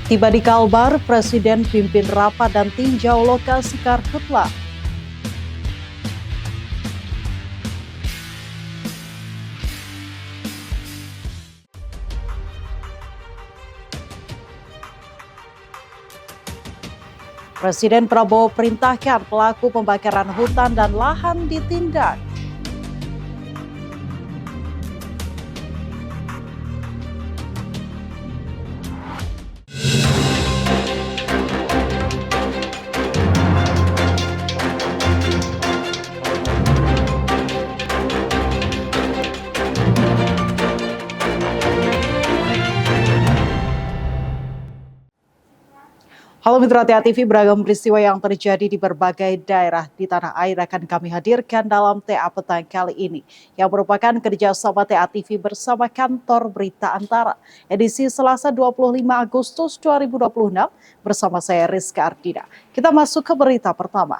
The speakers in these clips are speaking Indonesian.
Tiba di Kalbar, Presiden pimpin rapat dan tinjau lokasi karhutla. Presiden Prabowo perintahkan pelaku pembakaran hutan dan lahan ditindak. Halo Mitra TA TV, beragam peristiwa yang terjadi di berbagai daerah di tanah air akan kami hadirkan dalam TA Petang kali ini, yang merupakan kerjasama TA TV bersama Kantor Berita Antara, edisi Selasa 25 Agustus 2026, bersama saya Rizka Ardina. Kita masuk ke berita pertama.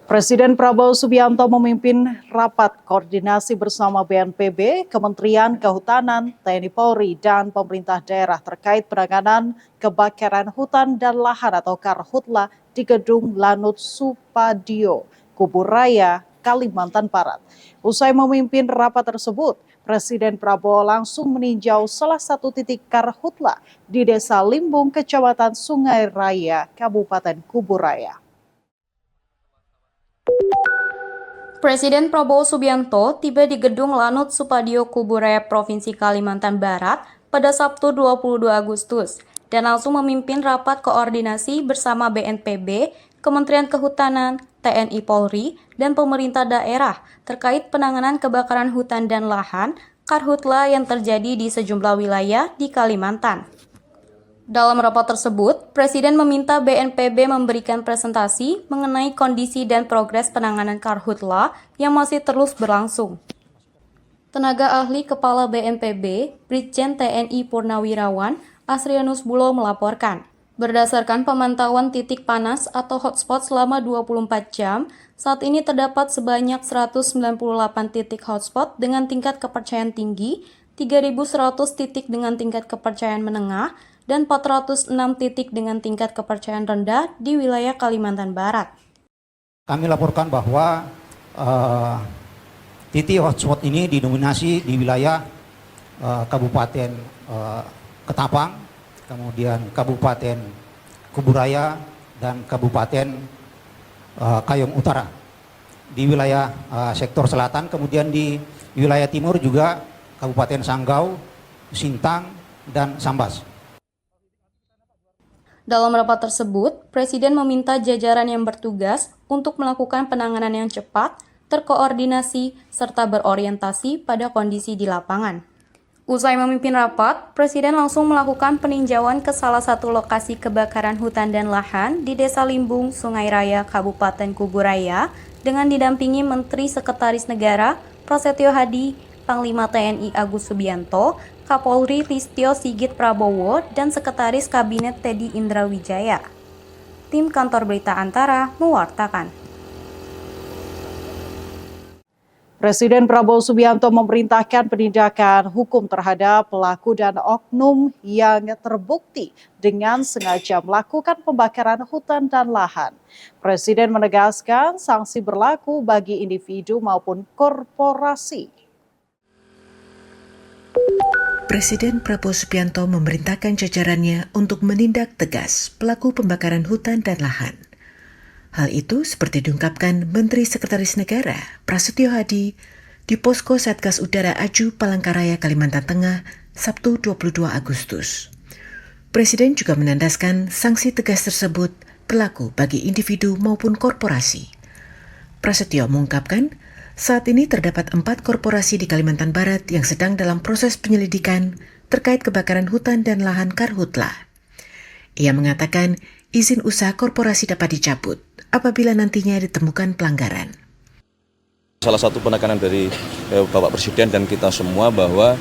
Presiden Prabowo Subianto memimpin rapat koordinasi bersama BNPB, Kementerian Kehutanan, TNI Polri, dan pemerintah daerah terkait penanganan kebakaran hutan dan lahan atau karhutla di Gedung Lanut Supadio, Kuburaya, Kalimantan Barat. Usai memimpin rapat tersebut, Presiden Prabowo langsung meninjau salah satu titik karhutla di Desa Limbung, Kecamatan Sungai Raya, Kabupaten Kuburaya. Presiden Prabowo Subianto tiba di Gedung Lanut Supadio Kuburaya Provinsi Kalimantan Barat pada Sabtu 22 Agustus dan langsung memimpin rapat koordinasi bersama BNPB, Kementerian Kehutanan, TNI Polri, dan pemerintah daerah terkait penanganan kebakaran hutan dan lahan karhutla yang terjadi di sejumlah wilayah di Kalimantan. Dalam rapat tersebut, Presiden meminta BNPB memberikan presentasi mengenai kondisi dan progres penanganan karhutla yang masih terus berlangsung. Tenaga ahli Kepala BNPB, Brigjen TNI Purnawirawan, Asrianus Bulo melaporkan, berdasarkan pemantauan titik panas atau hotspot selama 24 jam, saat ini terdapat sebanyak 198 titik hotspot dengan tingkat kepercayaan tinggi, 3.100 titik dengan tingkat kepercayaan menengah, dan 406 titik dengan tingkat kepercayaan rendah di wilayah Kalimantan Barat. Kami laporkan bahwa titik hotspot ini didominasi di wilayah Kabupaten Ketapang, kemudian Kabupaten Kuburaya, dan Kabupaten Kayong Utara. Di wilayah sektor selatan, kemudian di wilayah timur juga Kabupaten Sanggau, Sintang, dan Sambas. Dalam rapat tersebut, Presiden meminta jajaran yang bertugas untuk melakukan penanganan yang cepat, terkoordinasi, serta berorientasi pada kondisi di lapangan. Usai memimpin rapat, Presiden langsung melakukan peninjauan ke salah satu lokasi kebakaran hutan dan lahan di Desa Limbung, Sungai Raya, Kabupaten Kuburaya, dengan didampingi Menteri Sekretaris Negara, Prasetyo Hadi, Panglima TNI Agus Subianto, Kapolri Listio Sigit Prabowo, dan Sekretaris Kabinet Teddy Indrawijaya. Tim Kantor Berita Antara mewartakan. Presiden Prabowo Subianto memerintahkan penindakan hukum terhadap pelaku dan oknum yang terbukti dengan sengaja melakukan pembakaran hutan dan lahan. Presiden menegaskan sanksi berlaku bagi individu maupun korporasi. Presiden Prabowo Subianto memerintahkan jajarannya untuk menindak tegas pelaku pembakaran hutan dan lahan. Hal itu seperti diungkapkan Menteri Sekretaris Negara Prasetyo Hadi di Posko Satgas Udara Aju Palangkaraya, Kalimantan Tengah, Sabtu 22 Agustus. Presiden juga menandaskan sanksi tegas tersebut berlaku bagi individu maupun korporasi. Prasetyo mengungkapkan, saat ini terdapat 4 korporasi di Kalimantan Barat yang sedang dalam proses penyelidikan terkait kebakaran hutan dan lahan karhutla. Ia mengatakan izin usaha korporasi dapat dicabut apabila nantinya ditemukan pelanggaran. Salah satu penekanan dari Bapak Presiden dan kita semua bahwa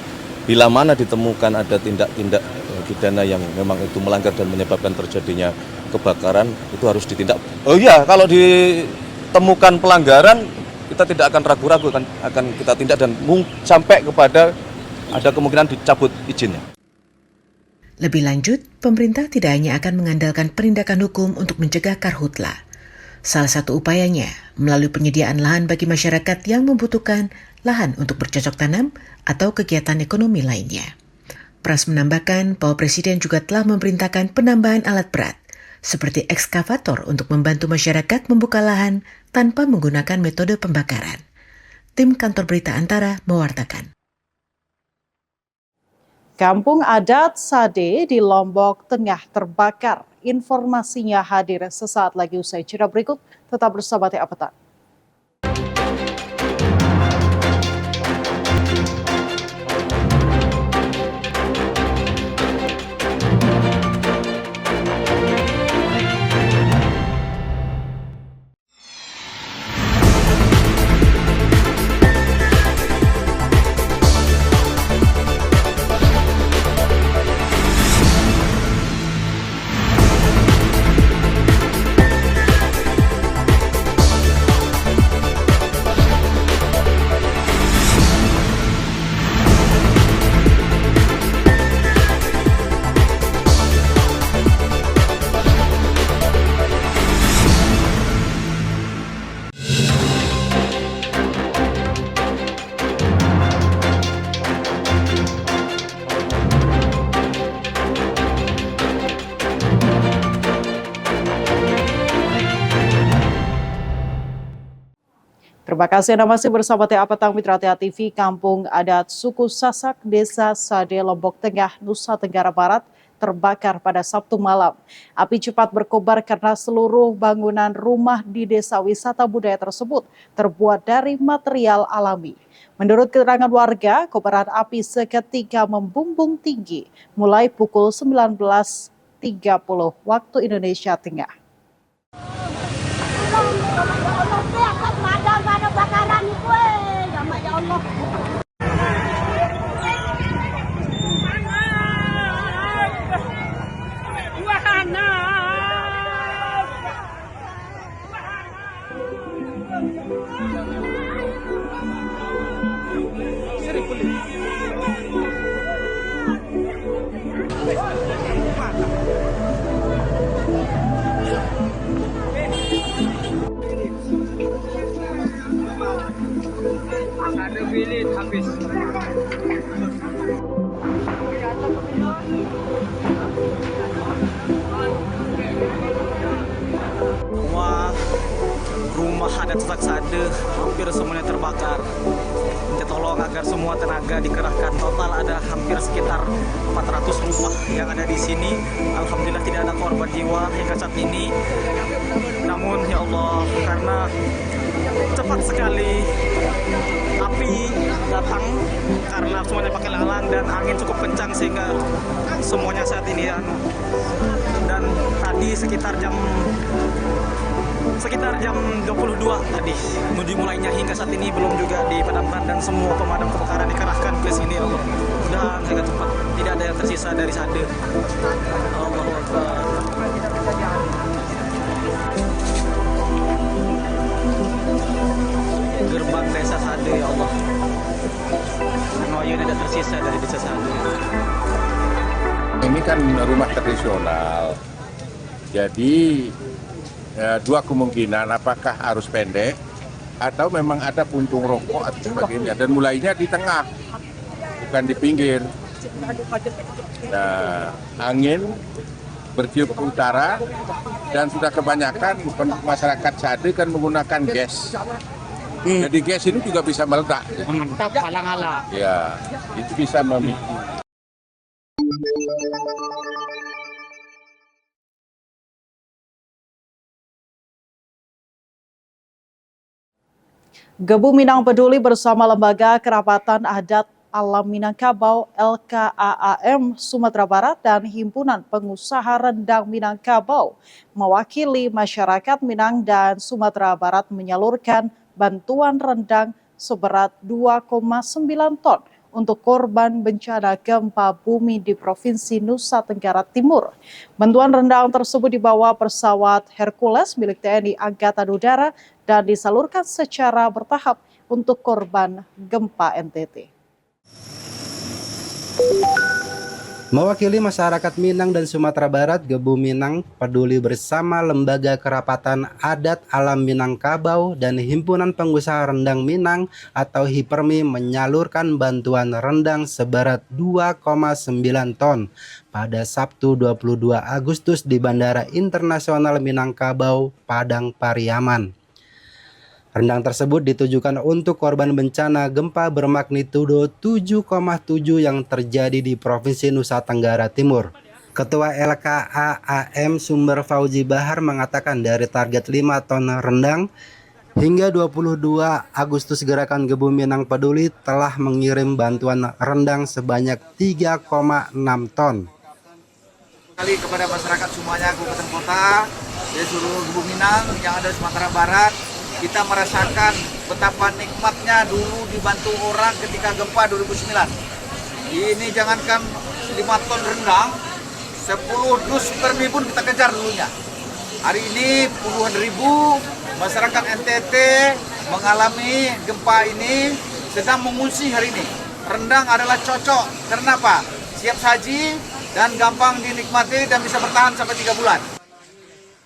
bila mana ditemukan ada tindak-tindak pidana yang memang itu melanggar dan menyebabkan terjadinya kebakaran itu harus ditindak. Oh iya, kalau ditemukan pelanggaran kita tidak akan ragu-ragu, akan kita tindak dan sampai kepada ada kemungkinan dicabut izinnya. Lebih lanjut, pemerintah tidak hanya akan mengandalkan penindakan hukum untuk mencegah karhutla. Salah satu upayanya melalui penyediaan lahan bagi masyarakat yang membutuhkan lahan untuk bercocok tanam atau kegiatan ekonomi lainnya. Pras menambahkan bahwa Presiden juga telah memerintahkan penambahan alat berat seperti ekskavator untuk membantu masyarakat membuka lahan tanpa menggunakan metode pembakaran. Tim Kantor Berita Antara mewartakan. Kampung adat Sade di Lombok Tengah terbakar. Informasinya hadir sesaat lagi usai jeda berikut. Tetap bersama TA Petang. Terima kasih Anda masih bersama TA Petang Mitra TA TV. Kampung adat suku Sasak, Desa Sade, Lombok Tengah, Nusa Tenggara Barat terbakar pada Sabtu malam. Api cepat berkobar karena seluruh bangunan rumah di desa wisata budaya tersebut terbuat dari material alami. Menurut keterangan warga, kobaran api seketika membumbung tinggi mulai pukul 19.30 waktu Indonesia Tengah. Bakaran itu, ya Allah. Ada bilik habis. Semua rumah adat Sasak Sade hampir semuanya terbakar. Minta tolong agar semua tenaga dikerahkan. Total ada hampir sekitar 400 rumah yang ada di sini. Alhamdulillah tidak ada korban jiwa hingga saat ini. Namun ya Allah, karena cepat sekali api datang karena semuanya pakai lalang dan angin cukup kencang sehingga semuanya saat ini dan tadi sekitar jam 22 tadi menuju mulainya hingga saat ini belum juga dipadamkan dan semua pemadam kebakaran dikerahkan ke sini. Allah mudah-mudahan sangat cepat tidak ada yang tersisa dari Sade. Allahu Akbar. Gerbang desa Sade ya Allah. Semuanya tidak tersisa dari desa Sade. Ini kan rumah tradisional. Jadi dua kemungkinan, apakah arus pendek atau memang ada puntung rokok atau sebagainya, dan mulainya di tengah bukan di pinggir. Nah, angin bertiup ke utara dan sudah kebanyakan masyarakat Sade kan menggunakan gas. Jadi gas ini juga bisa meledak. Ya, itu bisa memicu. Gebu Minang Peduli bersama Lembaga Kerapatan Adat Alam Minangkabau LKAAM Sumatera Barat dan Himpunan Pengusaha Rendang Minangkabau mewakili masyarakat Minang dan Sumatera Barat menyalurkan bantuan rendang seberat 2,9 ton untuk korban bencana gempa bumi di Provinsi Nusa Tenggara Timur. Bantuan rendang tersebut dibawa pesawat Hercules milik TNI Angkatan Udara dan disalurkan secara bertahap untuk korban gempa NTT. Mewakili masyarakat Minang dan Sumatera Barat, Gebu Minang peduli bersama Lembaga Kerapatan Adat Alam Minangkabau dan Himpunan Pengusaha Rendang Minang atau HIPERMI menyalurkan bantuan rendang seberat 2,9 ton pada Sabtu 22 Agustus di Bandara Internasional Minangkabau, Padang Pariaman. Rendang tersebut ditujukan untuk korban bencana gempa bermagnitudo 7,7 yang terjadi di Provinsi Nusa Tenggara Timur. Ketua LKAAM Sumber Fauzi Bahar mengatakan dari target 5 ton rendang, hingga 22 Agustus Gerakan Gebu Minang Peduli telah mengirim bantuan rendang sebanyak 3,6 ton. Kali kepada masyarakat semuanya kabupaten kota, di seluruh Gebu Minang yang ada di Sumatera Barat, kita merasakan betapa nikmatnya dulu dibantu orang ketika gempa 2009. Ini jangankan 5 ton rendang, 10 dus permi pun kita kejar dulunya. Hari ini puluhan ribu masyarakat NTT mengalami gempa ini sedang mengungsi hari ini. Rendang adalah cocok, karena apa? Siap saji dan gampang dinikmati dan bisa bertahan sampai 3 bulan.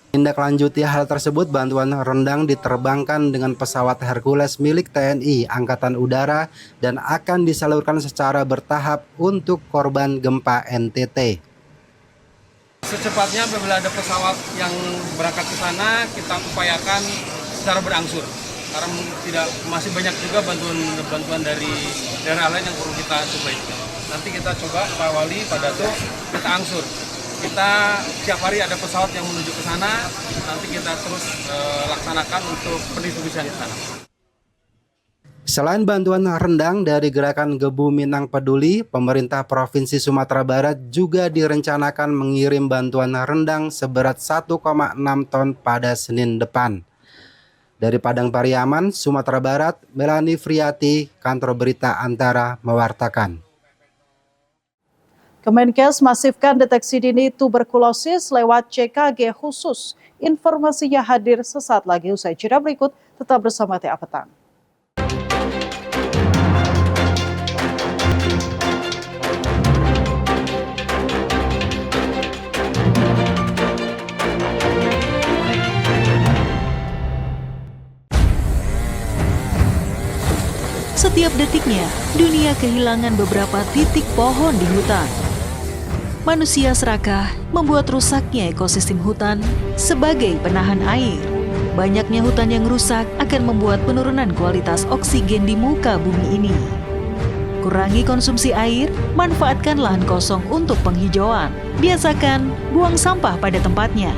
Tindak-lanjuti hal tersebut, bantuan rendang diterbangkan dengan pesawat Hercules milik TNI Angkatan Udara dan akan disalurkan secara bertahap untuk korban gempa NTT. Secepatnya apabila ada pesawat yang berangkat ke sana, kita upayakan secara berangsur. Karena masih banyak juga bantuan dari daerah lain yang perlu kita coba. Nanti kita coba Pak Wali, Pak Dato, kita angsur. Kita setiap hari ada pesawat yang menuju ke sana, nanti kita terus laksanakan untuk pendistribusian di sana. Selain bantuan rendang dari Gerakan Gebu Minang Peduli, pemerintah Provinsi Sumatera Barat juga direncanakan mengirim bantuan rendang seberat 1,6 ton pada Senin depan. Dari Padang Pariaman, Sumatera Barat, Melani Friati, Kantor Berita Antara mewartakan. Kemenkes masifkan deteksi dini tuberkulosis lewat CKG khusus. Informasinya hadir sesaat lagi usai jeda berikut. Tetap bersama TA Petang. Setiap detiknya, dunia kehilangan beberapa titik pohon di hutan. Manusia serakah membuat rusaknya ekosistem hutan sebagai penahan air. Banyaknya hutan yang rusak akan membuat penurunan kualitas oksigen di muka bumi ini. Kurangi konsumsi air, manfaatkan lahan kosong untuk penghijauan. Biasakan buang sampah pada tempatnya.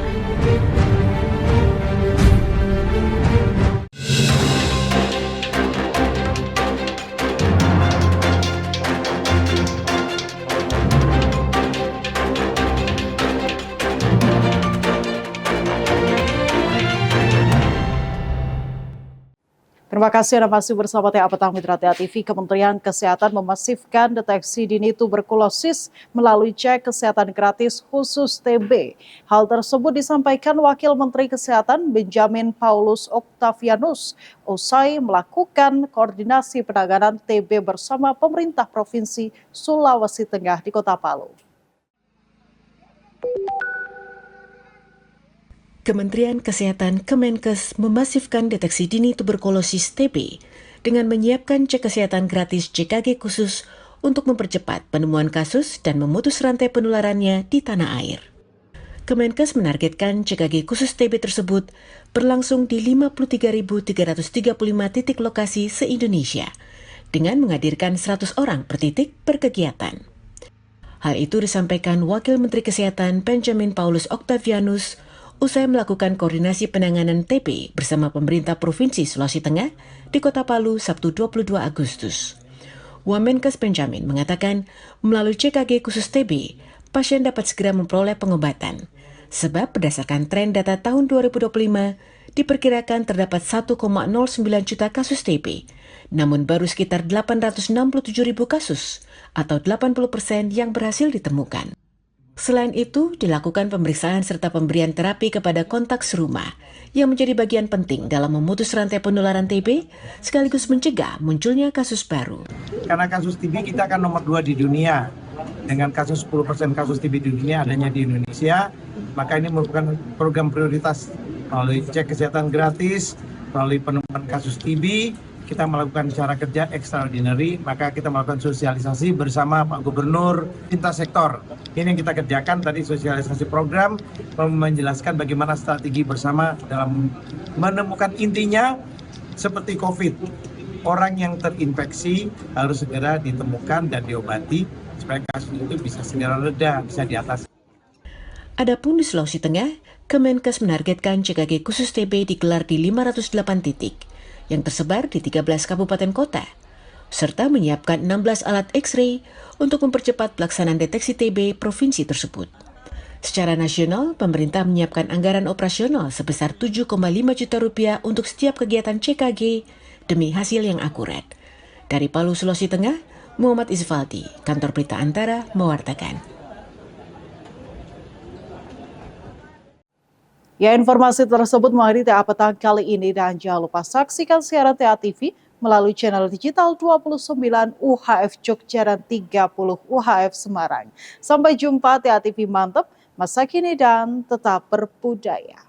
Terima kasih Anda masih bersama TA Petang Mitra TA TV. Kementerian Kesehatan memasifkan deteksi dini tuberkulosis melalui cek kesehatan gratis khusus TB. Hal tersebut disampaikan Wakil Menteri Kesehatan Benjamin Paulus Octavianus usai melakukan koordinasi penanganan TB bersama pemerintah Provinsi Sulawesi Tengah di Kota Palu. Kementerian Kesehatan Kemenkes memasifkan deteksi dini tuberkulosis TB dengan menyiapkan cek kesehatan gratis CKG khusus untuk mempercepat penemuan kasus dan memutus rantai penularannya di tanah air. Kemenkes menargetkan CKG khusus TB tersebut berlangsung di 53.335 titik lokasi se-Indonesia dengan menghadirkan 100 orang per titik per kegiatan. Hal itu disampaikan Wakil Menteri Kesehatan Benjamin Paulus Octavianus usai melakukan koordinasi penanganan TB bersama pemerintah Provinsi Sulawesi Tengah di Kota Palu Sabtu 22 Agustus. Wamenkes Benjamin mengatakan melalui CKG khusus TB, pasien dapat segera memperoleh pengobatan. Sebab berdasarkan tren data tahun 2025, diperkirakan terdapat 1,09 juta kasus TB Namun baru sekitar 867.000 kasus atau 80% yang berhasil ditemukan. Selain itu, dilakukan pemeriksaan serta pemberian terapi kepada kontak serumah yang menjadi bagian penting dalam memutus rantai penularan TB sekaligus mencegah munculnya kasus baru. Karena kasus TB kita kan nomor 2 di dunia. Dengan kasus 10% kasus TB di dunia adanya di Indonesia, maka ini merupakan program prioritas melalui cek kesehatan gratis, melalui penemuan kasus TB, kita melakukan cara kerja extraordinary, maka kita melakukan sosialisasi bersama Pak Gubernur lintas sektor. Ini yang kita kerjakan tadi, sosialisasi program, menjelaskan bagaimana strategi bersama dalam menemukan intinya seperti COVID. Orang yang terinfeksi harus segera ditemukan dan diobati supaya kasus itu bisa segera reda, bisa diatasi. Adapun di Sulawesi Tengah, Kemenkes menargetkan CKG khusus TB digelar di 508 titik yang tersebar di 13 kabupaten kota, serta menyiapkan 16 alat X-ray untuk mempercepat pelaksanaan deteksi TB provinsi tersebut. Secara nasional, pemerintah menyiapkan anggaran operasional sebesar 7,5 juta rupiah untuk setiap kegiatan CKG demi hasil yang akurat. Dari Palu, Sulawesi Tengah, Muhammad Isfaldi, Kantor Berita Antara, mewartakan. Ya, informasi tersebut mengakhiri TA Petang kali ini dan jangan lupa saksikan siaran TA TV melalui channel digital 29 UHF Jogja dan 30 UHF Semarang. Sampai jumpa TA TV mantap, masa kini dan tetap berbudaya.